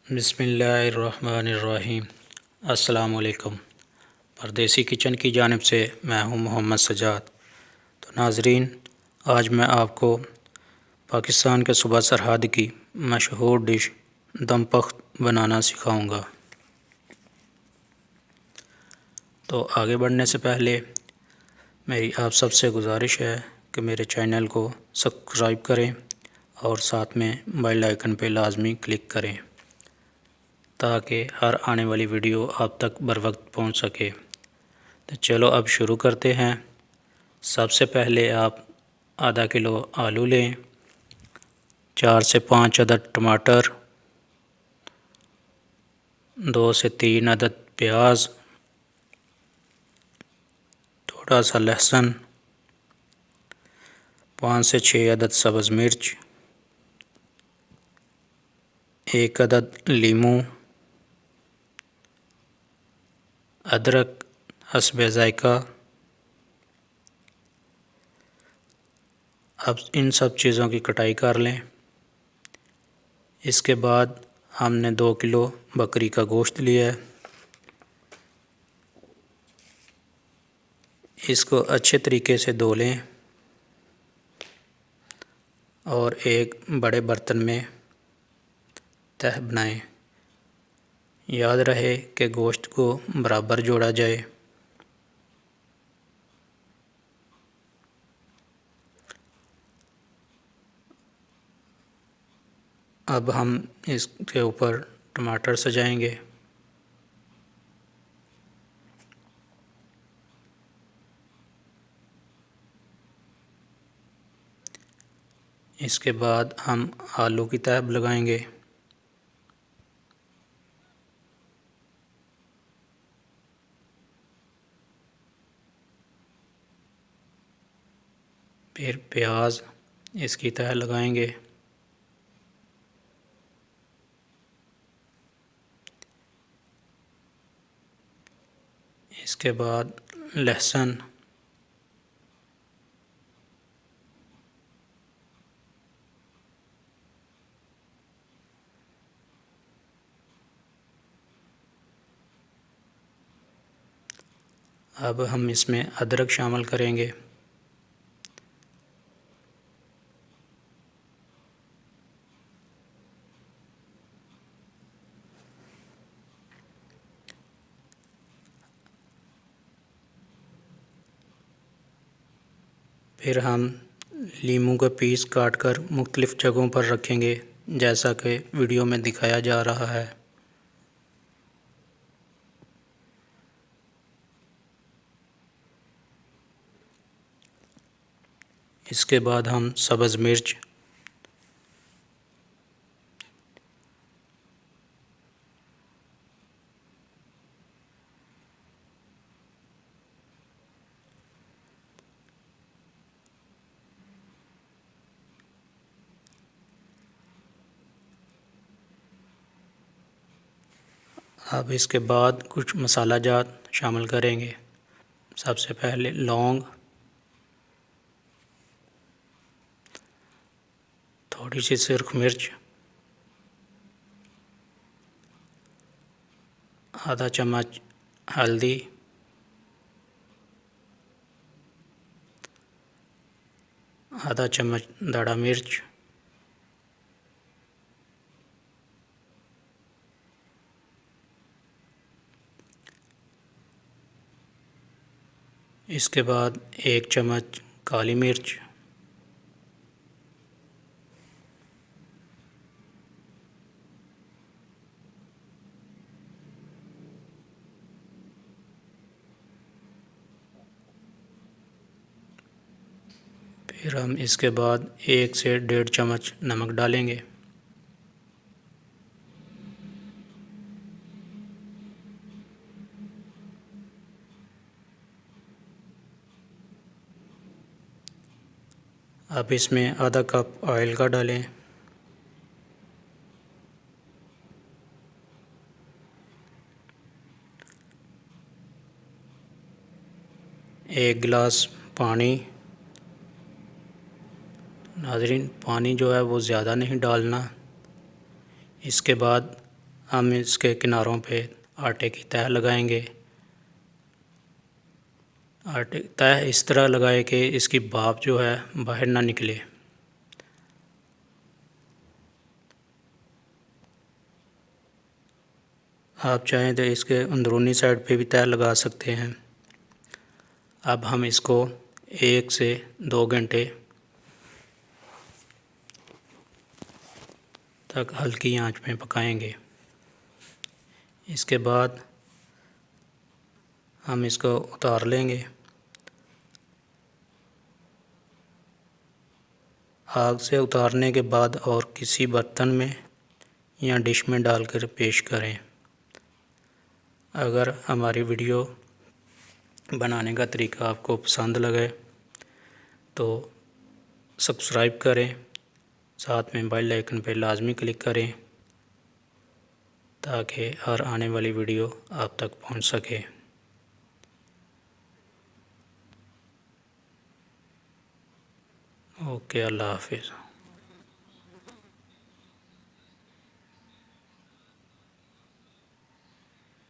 बिस्मिल्लाहिर्रहमानिर्रहीम। अस्सलाम वालेकुम। परदेसी किचन की जानिब से मैं हूं मोहम्मद सजाद। तो नाज़रीन, आज मैं आपको पाकिस्तान के सूबा सरहद की मशहूर डिश दम पख्त बनाना सिखाऊंगा। तो आगे बढ़ने से पहले मेरी आप सबसे गुजारिश है कि मेरे चैनल को सब्सक्राइब करें और साथ में बेल आइकन पर लाजमी क्लिक करें ताकि हर आने वाली वीडियो आप तक बर वक्त पहुँच सके। तो चलो अब शुरू करते हैं। सबसे पहले आप आधा किलो आलू लें, 4 से 5 अदद टमाटर, 2 से 3 अदद प्याज, थोड़ा सा लहसुन, 5 से 6 अदद सब्ज़ मिर्च, 1 अदद लीमू, अदरक हस्बे ज़ायक़ा। अब इन सब चीज़ों की कटाई कर लें। इसके बाद हमने 2 किलो बकरी का गोश्त लिया है। इसको अच्छे तरीके से धो लें और एक बड़े बर्तन में तह बनाएं। याद रहे कि गोश्त को बराबर जोड़ा जाए। अब हम इसके ऊपर टमाटर सजाएंगे। इसके बाद हम आलू की तह लगाएंगे। फिर प्याज इसकी तह लगाएंगे। इसके बाद लहसुन, अब हम इसमें अदरक शामिल करेंगे। फिर हम लीमू का पीस काट कर मुख्तलिफ़ जगहों पर रखेंगे जैसा कि वीडियो में दिखाया जा रहा है। इसके बाद हम सब्ज़ मिर्च, अब इसके बाद कुछ मसाला जात शामिल करेंगे। सबसे पहले लौंग, थोड़ी सी सुर्ख मिर्च, आधा चम्मच हल्दी, आधा चम्मच दाढ़ा मिर्च, इसके बाद 1 चम्मच काली मिर्च, फिर हम इसके बाद 1 से 1.5 चम्मच नमक डालेंगे। अब इसमें आधा कप ऑयल का डालें। 1 गिलास पानी। नाज़रीन, पानी जो है वो ज़्यादा नहीं डालना। इसके बाद हम इसके किनारों पे आटे की तह लगाएंगे। आटे की तह इस तरह लगाए कि इसकी भाप जो है बाहर ना निकले। आप चाहें तो इसके अंदरूनी साइड पे भी तह लगा सकते हैं। अब हम इसको 1 से 2 घंटे तक हल्की आंच में पकाएंगे। इसके बाद हम इसको उतार लेंगे। आग से उतारने के बाद और किसी बर्तन में या डिश में डालकर पेश करें। अगर हमारी वीडियो बनाने का तरीका आपको पसंद लगे तो सब्सक्राइब करें, साथ में बेल आइकन पर लाजमी क्लिक करें ताकि हर आने वाली वीडियो आप तक पहुंच सके। ओके, अल्लाह हाफिज़।